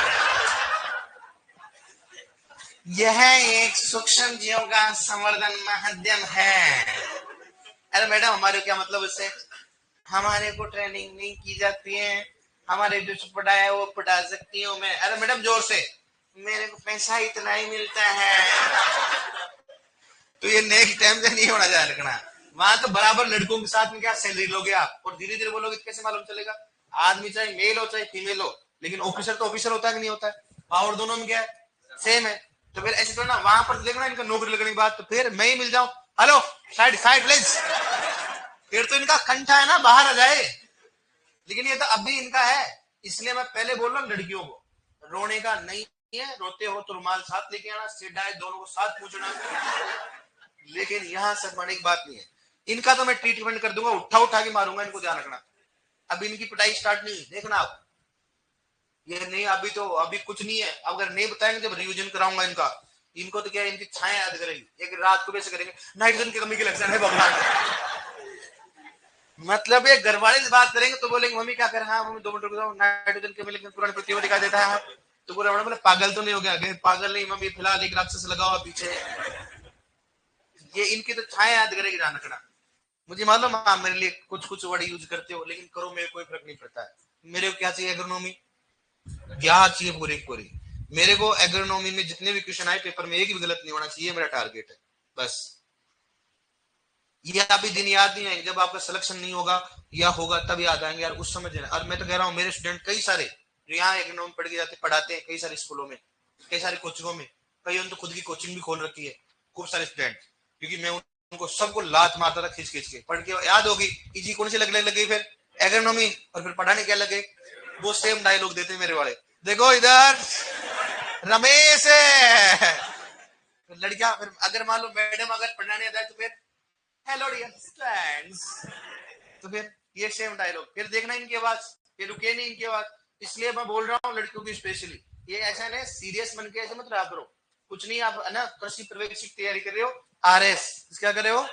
यह एक सूक्ष्म जीवों का संवर्धन माध्यम है। अरे मैडम हमारे क्या मतलब इससे, हमारे को ट्रेनिंग नहीं की जाती है, हमारे जो पढ़ाया है वो पढ़ा सकती हूँ मैं। अरे मैडम जोर से, मेरे को पैसा इतना ही मिलता है। तो ये नेक्स्ट टाइम से नहीं होना चाहिए रखना। वहां तो बराबर लड़कों के साथ में क्या सैलरी लोगे आप, और धीरे धीरे बोलोगे कैसे मालूम चलेगा। आदमी चाहे मेल हो चाहे फीमेल हो, लेकिन ऑफिसर तो ऑफिसर होता है कि नहीं होता है, पावर दोनों में क्या है, सेम है। तो फिर ऐसे तो ना वहां पर देखना इनका नौकरी लगने के बाद तो फिर मैं ही मिल जाऊं, हेलो साइड साइड प्लीज, फिर तो इनका कंठा है ना बाहर आ जाए। लेकिन ये तो अभी इनका है, इसलिए मैं पहले बोल रहा हूँ लड़कियों को रोने का नहीं है, रोते हो तो रुमाल साथ लेके आना, सिर डाय दोनों को साथ पूछना। लेकिन यहाँ से मारने की बात नहीं है। इनका तो मैं ट्रीटमेंट कर दूंगा, उठा उठा के मारूंगा, इनको ध्यान रखना। अभी इनकी पिटाई स्टार्ट नहीं, देखना आप। ये नहीं अभी तो अभी कुछ नहीं है, अगर नहीं बताएंगे जब रिविजन कराऊंगा इनका, इनको तो क्या इनकी छाया याद करेंगी। एक रात को कैसे करेंगे, नाइट्रोजन की कमी के लक्षण है भगवान। मतलब ये घर वाले से बात करेंगे तो बोलेंगे मम्मी क्या कर, हाँ मम्मी 2 मिनट रुक जाओ, नाइट्रोजन की कमी पुरानी प्रतियों दिखा देता है। तो पूरा बोले पागल तो नहीं हो गया, पागल नहीं मम्मी, फिलहाल एक राक्षस लगा हुआ पीछे। ये इनकी तो छाया याद करेगी, ध्यान रखना। मुझे मालूम हाँ मेरे लिए कुछ कुछ वर्ड यूज करते हो, लेकिन करो मेरे कोई फर्क नहीं पड़ता है। मेरे को क्या चाहिए, एग्रोनॉमी क्या चाहिए पूरी पूरी। मेरे को एग्रोनॉमी में जितने भी क्वेश्चन आए पेपर में एक भी गलत नहीं होना चाहिए, मेरा टारगेट है बस। ये अभी दिन याद नहीं आएंगे, जब आपका सिलेक्शन नहीं होगा या होगा तब याद आएंगे यार, उस समय देना। और मैं तो कह रहा हूँ मेरे स्टूडेंट कई सारे जो यहाँ एग्रोनॉमी पढ़ के जाते पढ़ाते हैं कई सारे स्कूलों में, कई सारे कोचिंगों में, कई उन्होंने तो खुद की कोचिंग भी खोल रखी है, खूब सारे स्टूडेंट। क्योंकि मैं उनको सबको लात मारता था खींच खींच के, पढ़ के याद होगी इजी कौन सी लगने लगी फिर एग्रोनॉमी, और फिर पढ़ाने क्या लगे, वो सेम डायलॉग देते मेरे वाले, देखो इधर रमेश है। लड़कियां फिर अगर मान लो मैडम अगर पढ़ाने आता है तो फिर हेलो डियर स्टूडेंट्स, तो फिर ये सेम डायलॉग, फिर देखना इनकी आवाज, फिर रुके नहीं इनकी आवाज। इसलिए मैं बोल रहा हूँ लड़कियों की स्पेशली, ये ऐसा नहीं सीरियस बन के ऐसे मत रहा करो। कुछ नहीं आप है ना कृषि प्रवेशिक तैयारी कर रहे हो, आरएस क्या कर रहे हो,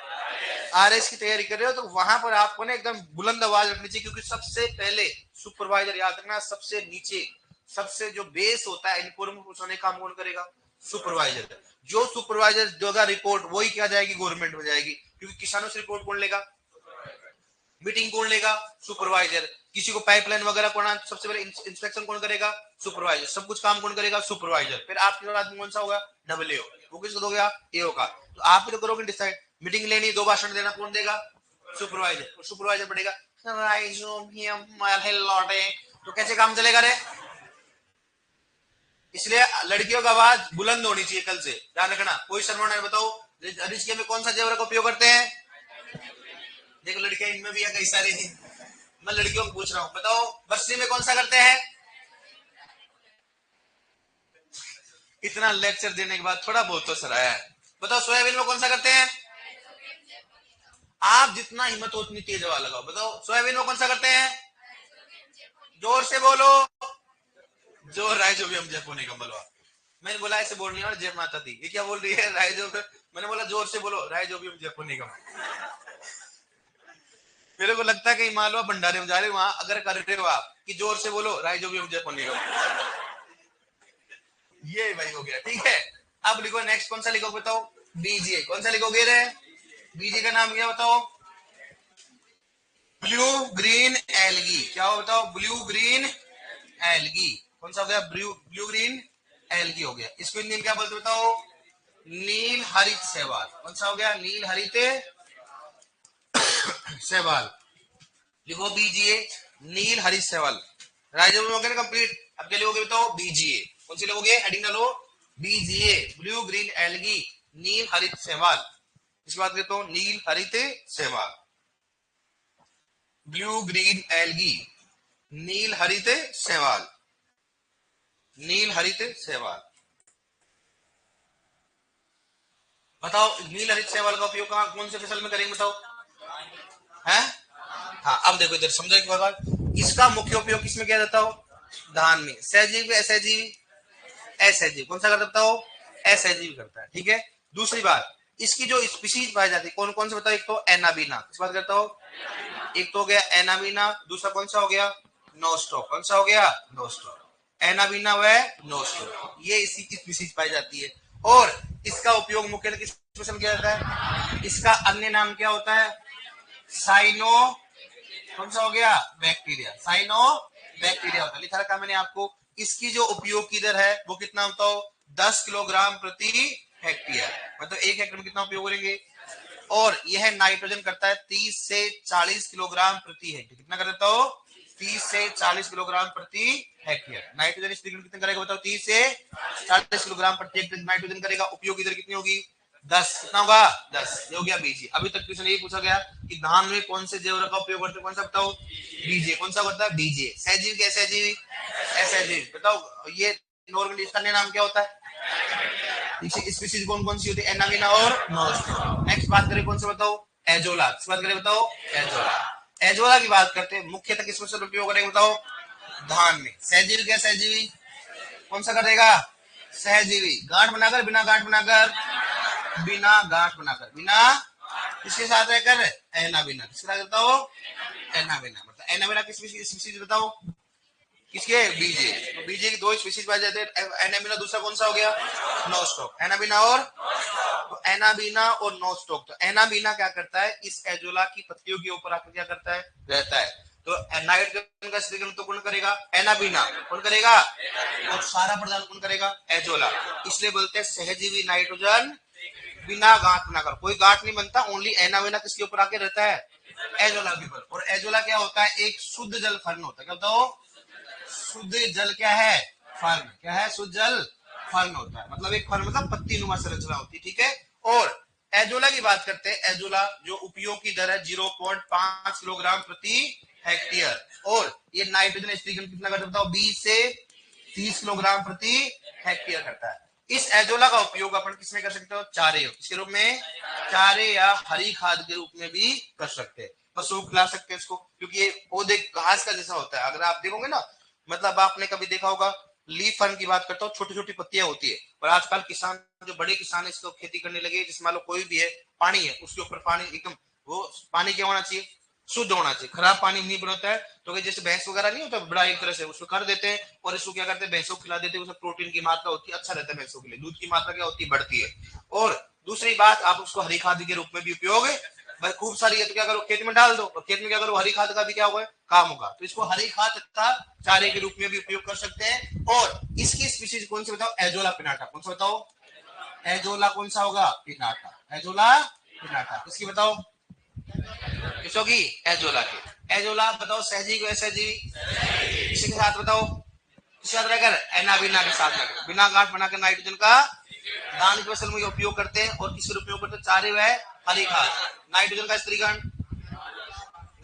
आरएस की तैयारी कर रहे हो, तो वहां पर आपको ना एकदम बुलंद आवाज रखनी चाहिए। क्योंकि सबसे पहले सुपरवाइजर, याद रखना सबसे नीचे, सबसे जो बेस होता है इन्फॉर्मेशन होने काम कौन करेगा, सुपरवाइजर। जो सुपरवाइजर देगा रिपोर्ट वही क्या जाएगी, गवर्नमेंट में जाएगी। क्योंकि किसानों से रिपोर्ट कौन लेगा, मीटिंग कौन लेगा, सुपरवाइजर। किसी को पाइपलाइन वगैरह कौन, सबसे पहले इंस्पेक्शन कौन करेगा, सुपरवाइजर। सब कुछ काम कौन करेगा, सुपरवाइजर। फिर आपके बाद कौन सा होगा, डबल ए, वो किसको दोगे आप, ए का। तो आप भी तो करोगे डिसाइड, मीटिंग लेनी 2 भाषण देना कौन देगा, सुपरवाइजर। सुपरवाइजर बढ़ेगा तो कैसे काम चलेगा रे। इसलिए लड़कियों का आवाज बुलंद होनी चाहिए, कल से ध्यान रखना। कोई शर्मा बताओ रिश्ते में कौन सा जेवर का उपयोग करते हैं, देखो लड़कियां इनमें भी है कई सारी, मैं लड़कियों को पूछ रहा हूँ, बताओ बस्ती में कौन सा करते हैं। इतना लेक्चर देने के बाद थोड़ा बहुत तो सराया है। बताओ सोयाबीन में कौन सा करते हैं, आप जितना हिम्मत हो उतनी तेज हवा लगाओ। बताओ सोयाबीन में कौन सा करते हैं, जोर से बोलो, जोर राय जो भी हम जयपुर नहीं कम्बलवा। मैंने बोला ऐसे बोलनी और जय माता दी, ये क्या बोल रही है राय जो, मैंने बोला जोर से बोलो राय जो भी हम जयपुर नहीं कम्बल। मेरे को लगता है कि मालवा भंडारे में जा रहे वहां अगर कर रहे हो आप कि जोर से बोलो राय जो भी हम जयपुर नहीं कम्बल, ये भाई हो गया ठीक है। अब लिखो नेक्स्ट कौन सा लिखोगे बताओ, बीजीए। कौन सा लिखोगे रे, बीजीए का नाम क्या बताओ, ब्लू ग्रीन एलगी। क्या हो बताओ, ब्लू ग्रीन एलगी। कौन सा हो गया, ब्लू ग्रीन एलगी हो गया। इसको हिंदी में क्या बोलते बताओ, नील हरित शैवाल। कौन सा हो गया, नील हरित शैवाल। लिखो बीजीए, नील हरित शैवाल। राइजोबियम हो गया ना कंप्लीट। अब क्या लिखोगे बताओ, बीजीए। कौन सी लिखोगे, हेडिंग डालो बीजीए, ब्लू ग्रीन एलगी, नील हरित शैवाल। इसके बाद कहते हो नील हरित शैवाल, ब्लू ग्रीन एलगी, नील हरित शैवाल, नील हरित शैवाल। बताओ नील हरित शैवाल का उपयोग कहां कौन से फसल में करेंगे बताओ, है। हाँ अब देखो इधर समझो एक बार, इसका मुख्य उपयोग किसमें किया जाता हो, धान में। सहजीवी असहजीवी, एसएचजी। कौन सा करता है बताओ? एसएचजी करता है। ठीक है, दूसरी बात, इसकी जो स्पीशीज पाई जाती है कौन कौन से बताओ? एक तो एनाबीना, किस बात करता हो? एक तो हो गया एनाबीना, दूसरा कौन सा हो गया? नोस्टॉक। कौन सा हो गया? नोस्टॉक। एनाबीना व नोस्टॉक, ये इसी की स्पीशीज पाई जाती है। और इसका उपयोग मुख्यतः किस में किया जाता है? इसका अन्य नाम क्या होता है? साइनो, कौन सा हो गया? बैक्टीरिया। साइनो बैक्टीरिया होता है, लिखा रखा मैंने आपको। इसकी जो उपयोग की दर है वो कितना होता हो? 10 किलोग्राम प्रति हेक्टेयर, मतलब 1 हेक्टेयर में कितना उपयोग करेंगे? और यह नाइट्रोजन करता है 30 से 40 किलोग्राम प्रति हेक्टेयर। कितना कर देता हो? 30 से 40 किलोग्राम प्रति हेक्टेयर। नाइट्रोजन इस कितना करेगा बताओ? 30 से 40 किलोग्राम प्रति हेक्टेयर नाइट्रोजन करेगा। उपयोग की दर कितनी होगी? 10। कितना होगा? 10। ये हो गया बीजे। अभी तक क्वेश्चन ये पूछा गया कि धान में कौन से जैव का उपयोग करते हैं? कौन सा बताओ? बीजे। कौन सा होता है? बीजे। सहजीवी क्या? सहजीवी सहजीवी बताओ। ये नॉर्मली इसका नाम क्या होता है? स्पीशीज कौन कौन सी होती है? एनाबीना और नोस्टॉक। नेक्स्ट बात करें कौन सा बताओ? एजोला। किस बात करें बताओ? एजोला। एजोला की बात करते हैं, मुख्यतः किस फसल उपयोग करेंगे बताओ? धान में। सहजीवी क्या? सहजीवी कौन सा करेगा? सहजीवी। गांठ बनाकर, बिना गांठ बनाकर? बिना गांठ बनाकर। बिना किसके साथ रहकर? एनाबीना। किसके साथ करता हो? एनाबीना। मतलब एनाबीना किस स्पीशीज बताओ? किसके? बीजे। तो बीजे की दो स्पीशीज पाए जाते हैं, एनाबीना, दूसरा कौन सा हो गया? नोस्टॉक। एनाबीना और तो एनाबीना और नोस्टॉक। तो एनाबीना क्या करता है? इस एजोला की पत्तियों के ऊपर आकर क्या करता है? रहता है। तो नाइट्रोजन का स्त्रीकरण तो कौन करेगा? एनाबीना। कौन करेगा? और सारा प्रदान कौन करेगा? एजोला। इसलिए बोलते हैं सहजीवी नाइट्रोजन बिना गांठ बनाकर। कोई गांठ नहीं बनता, ओनली एनाबीना किसके ऊपर आके रहता है? एजोला के ऊपर। और एजोला क्या होता है? एक शुद्ध जल फर्न होता है। क्या बताओ? शुद्ध जल क्या है? फर्न। क्या है? शुद्ध जल फर्न होता है। मतलब एक फर्न मतलब पत्ती नुमा संरचना होती है। ठीक है, और एजोला की बात करते हैं। एजोला जो उपयोग की दर है 0.5 किलोग्राम प्रति हेक्टेयर। और ये नाइट्रोजन स्त्रीकरण कितना करता है बताओ? 20 से 30 किलोग्राम प्रति हेक्टेयर करता है। इस एजोला का उपयोग अपन किसमें कर सकते हो? चारे किसके रूप में? चारे या हरी खाद के रूप में भी कर सकते हैं। पशु खिला सकते हैं इसको, क्योंकि ये पौधे घास का जैसा होता है। अगर आप देखोगे ना, मतलब आपने कभी देखा होगा, लीफ फर्न की बात करता हूँ, छोटी छोटी पत्तियां होती है। और आजकल किसान, जो बड़े किसान है, इसको खेती करने लगे। जिसमें मान लो कोई भी है, पानी है, उसके ऊपर पानी एकदम, वो पानी क्या होना चाहिए? शुद्ध होना चाहिए। खराब पानी नहीं बनता है। तो जैसे भैंस वगैरह नहीं होता बड़ा, एक तरह से उसको कर देते हैं और इसको क्या करते हैं? भैंसों को खिला देते हैं। उसमें प्रोटीन की मात्रा होती है, अच्छा रहता है भैंसों के लिए। दूध की मात्रा क्या होती है? बढ़ती है। और दूसरी बात, आप उसको हरी खाद के रूप में भी उपयोग भाई खूब सारी है, तो क्या करो? खेत में डाल दो। और खेत में क्या करो? हरी खाद का भी क्या होगा? काम होगा। तो इसको हरी खाद तथा चारे के रूप में भी उपयोग कर सकते हैं। और इसकी स्पीशीज कौन सी बताओ? Azolla piñata. कौन सा बताओ? एजोला कौन सा होगा? पिनाटा। Azolla piñata. इसकी बताओ? किसों की? एजोला की। एजोला बताओ सहजीवी को? सहजीवी किसी के साथ बताओ? किसके साथ रहकर? एनाबीना के साथ रहकर। बिना गांठ बनाकर नाइट्रोजन का धान की फसल में उपयोग करते हैं। और किसके उपयोग करते हैं? चारे व हरी खाद। नाइट्रोजन का स्त्रीकरण,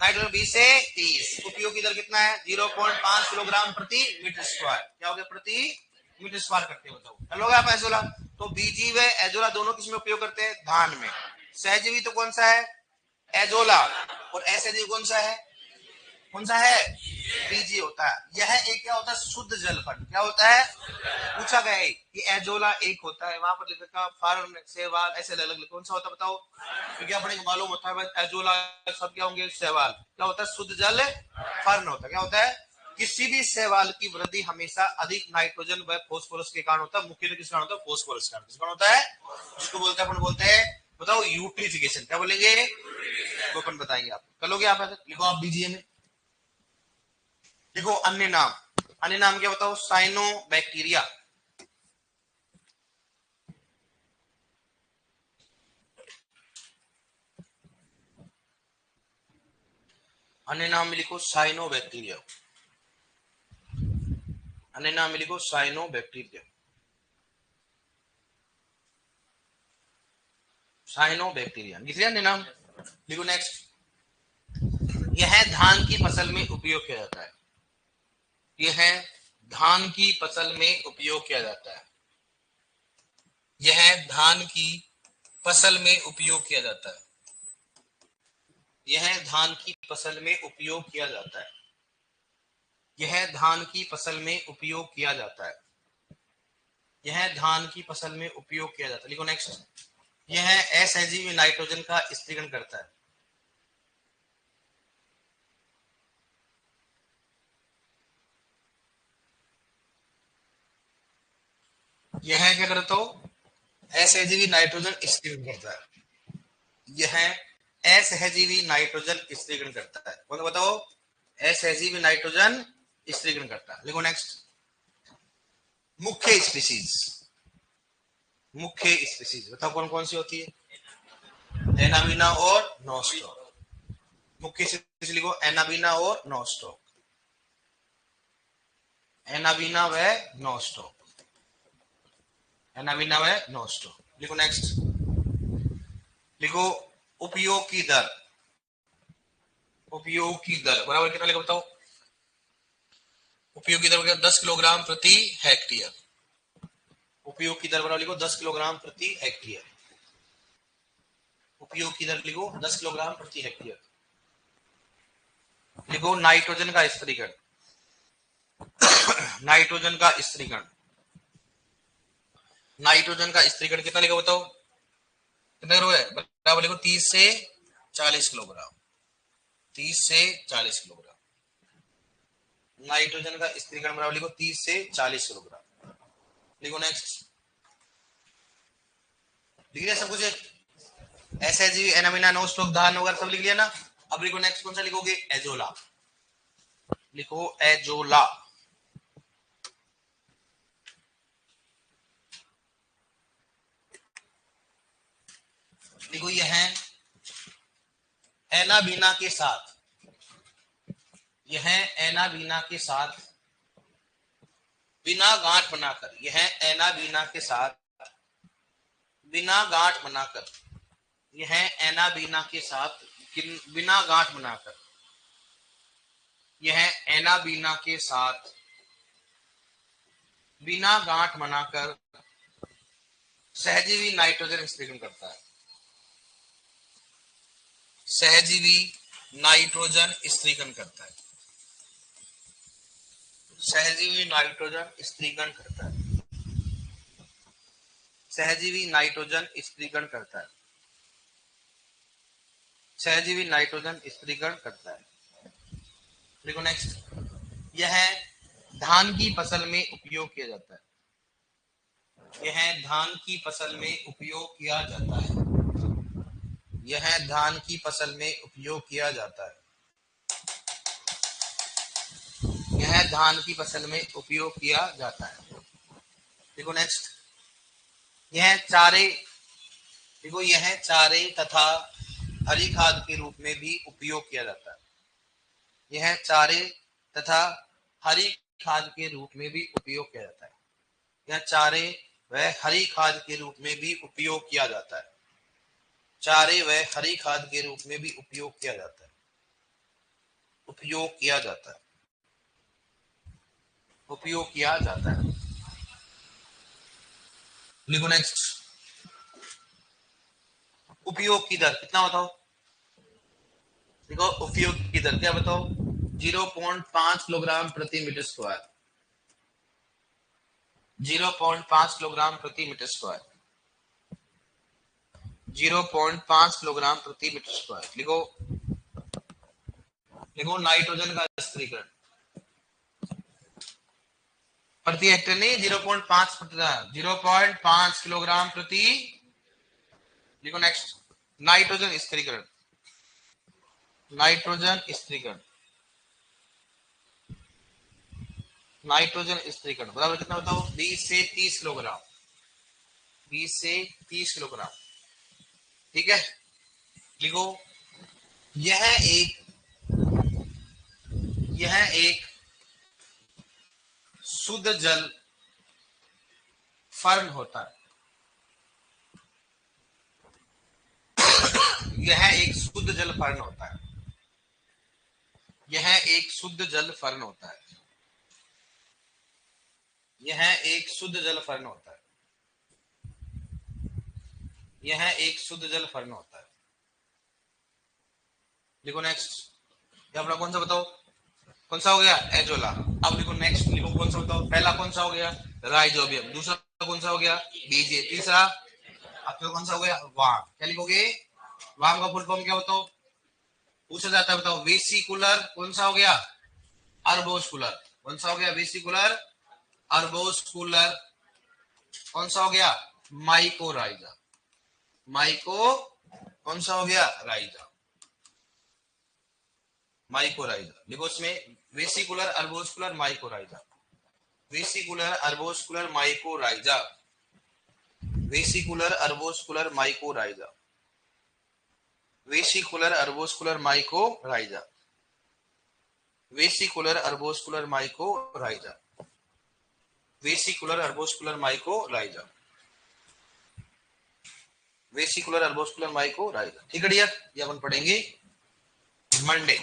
नाइट्रोजन 20 से 30। उपयोग की दर कितना है? 0.5 किलोग्राम प्रति मीटर स्क्वायर। क्या हो गया? प्रति मीटर स्क्वायर करते हैं। बताओ चलो आप एजोला। तो बीजी व एजोला दोनों किसमें उपयोग करते हैं? धान में। सहजीवी तो कौन सा है? एजोला। और असहजीवी कौन सा है? कौन सा है? बीजी होता है। यह एक क्या होता है? शुद्ध जल फर्न। क्या होता है? पूछा गया है कि एजोला एक होता है, वहां पर लिखा फर्न, शैवाल, ऐसे अलग अलग। कौन सा होता है बताओ? क्योंकि अपने को मालूम होता है एजोला सब क्या होंगे? शैवाल। क्या होता है? शुद्ध जल फर्न होता है। क्या होता है? किसी भी शैवाल की वृद्धि हमेशा अधिक नाइट्रोजन व फास्फोरस के कारण होता है। मुख्य किस कारण होता है? फास्फोरस कारण। किस कारण होता है? जिसको बोलते हैं, अपन बोलते हैं, बताओ, यूट्रिफिकेशन। क्या बोलेंगे? वो अपन बताएंगे। आप करोगे? आप लिखो, आप बीजीए में देखो अन्य नाम। अन्य नाम क्या बताओ? Cyanobacteria. अन्य नाम में लिखो साइनो बैक्टीरिया। अन्य नाम में लिखो साइनो बैक्टीरिया। साइनो बैक्टीरिया लिख लिया अन्य नाम। लिखो नेक्स्ट। यह धान की फसल में उपयोग किया जाता है। यह धान की फसल में उपयोग किया जाता है। यह धान की फसल में उपयोग किया जाता है। यह धान की फसल में उपयोग किया जाता है। यह धान की फसल में उपयोग किया जाता है। यह धान की फसल में उपयोग किया जाता है। लिखो नेक्स्ट। यह असहजीवी नाइट्रोजन का स्त्रीकरण करता है। यह क्या करता हो? असहजीवी नाइट्रोजन स्त्रीकरण करता है। यह असहजीवी नाइट्रोजन स्त्रीकरण करता है। कौन बताओ? असहजीवी नाइट्रोजन स्त्रीकरण करता है। लिखो नेक्स्ट। मुख्य स्पीशीज, मुख्य स्पीशीज बताओ कौन कौन सी होती है? एनाबीना और नोस्टॉक। मुख्य स्पीशीज लिखो, एनाबीना और नोस्टॉक। एनाबीना व नोस्टॉक। एनाबीना व नोस्टॉक। लिखो नेक्स्ट। लिखो उपयोग की दर। उपयोग की दर बराबर कितना लिखो बताओ? उपयोग की दर 10 किलोग्राम प्रति हेक्टेयर। उपयोग की दर बराबर लिखो 10 किलोग्राम प्रति हेक्टेयर। उपयोग की दर लिखो 10 किलोग्राम प्रति हेक्टेयर। लिखो नाइट्रोजन का स्त्रीकरण। नाइट्रोजन का स्त्रीकरण। नाइट्रोजन का स्त्रीकरण कितना लिखो बताओ? कितना है? बराबर लिखो 30 से 40 किलोग्राम। 30 से 40 किलोग्राम। नाइट्रोजन का स्त्रीकरण बराबर लिखो 30 से 40 किलोग्राम। लिखो नेक्स्ट। लिख लिया सब कुछ? एसएजी, एनामिना, नोस्टॉक, धान वगैरह सब लिख लिया ना? अब लिखो नेक्स्ट। कौन सा लिखोगे? एजोला। लिखो एजोला। लिखो यह एनाबीना के साथ, यह एनाबीना के साथ बिना गांठ बनाकर, यह एनाबीना के साथ बिना गांठ बनाकर, यह एनाबीना के साथ बिना गांठ बनाकर, यह एनाबीना के साथ बिना गांठ बनाकर सहजीवी नाइट्रोजन स्त्रीकरण करता है। सहजीवी नाइट्रोजन स्त्रीकरण करता है। सहजीवी नाइट्रोजन स्त्रीकरण करता है। सहजीवी नाइट्रोजन स्त्रीकरण करता है। सहजीवी नाइट्रोजन स्त्रीकरण करता है। देखो नेक्स्ट। यह धान की फसल में उपयोग किया जाता है। यह धान की फसल में उपयोग किया जाता है। यह धान की फसल में उपयोग किया जाता है। यह धान की फसल में उपयोग किया जाता है। देखो नेक्स्ट। यह चारे, देखो यह चारे तथा हरी खाद के रूप में भी उपयोग किया जाता है। यह चारे तथा हरी खाद के रूप में भी उपयोग किया जाता है। यह चारे व हरी खाद के रूप में भी उपयोग किया जाता है। चारे व हरी खाद के रूप में भी उपयोग किया जाता है। उपयोग किया जाता है। उपयोग किया जाता है। लिखो नेक्स्ट। उपयोग की दर कितना बताओ? देखो उपयोग की दर क्या बताओ? 0.5 किलोग्राम प्रति मीटर स्क्वायर। 0.5 किलोग्राम प्रति मीटर स्क्वायर। 0.5 किलोग्राम प्रति मीटर स्क्वायर। लिखो, लिखो नाइट्रोजन का स्त्रीकरण प्रति हेक्टेयर नहीं, 0.5 0.5 किलोग्राम प्रति। लिखो नेक्स्ट। नाइट्रोजन स्त्रीकरण। नाइट्रोजन स्त्रीकरण। नाइट्रोजन स्त्रीकरण बराबर कितना बताओ? 20 से 30 किलोग्राम। 20 से 30 किलोग्राम। ठीक है। लिखो यह एक शुद्ध जल फर्न होता है। यह एक शुद्ध जल फर्न होता है। यह एक शुद्ध जल फर्न होता है। यह एक शुद्ध जल फर्न होता है। यह एक शुद्ध जल फर्न होता है। लिखो नेक्स्ट। ये अपना कौन सा बताओ? कौन सा हो गया? एजोला। अब लिखो नेक्स्ट। लिखो कौन सा बताओ? पहला कौन सा हो गया? राइजोबियम। दूसरा कौन सा हो गया, बीजे। तीसरा आपका कौन सा हो गया, वाम। क्या लिखोगे, वाम का फुल फॉर्म क्या होता है, पूछा जाता है, बताओ। वेसिकुलर कौन सा हो गया, अर्बोस्कुलर। कौन सा हो गया, वेसिकुलर अर्बोस्कुलर। कौन सा हो गया, माइकोराइजा। माइको कौन सा हो गया, राइजा। माइकोराइजा लिखो इसमें, vesicular arbuscular mycorrhiza. Vesicular arbuscular mycorrhiza. Vesicular arbuscular mycorrhiza. Vesicular arbuscular mycorrhiza. Vesicular arbuscular mycorrhiza. Vesicular arbuscular mycorrhiza. Vesicular arbuscular mycorrhiza. ठीक है डियर, ये अपन पढ़ेंगे मंडे।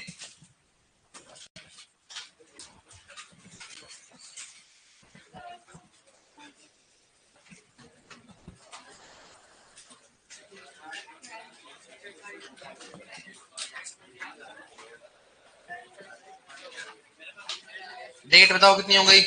डेट बताओ कितनी हो गई।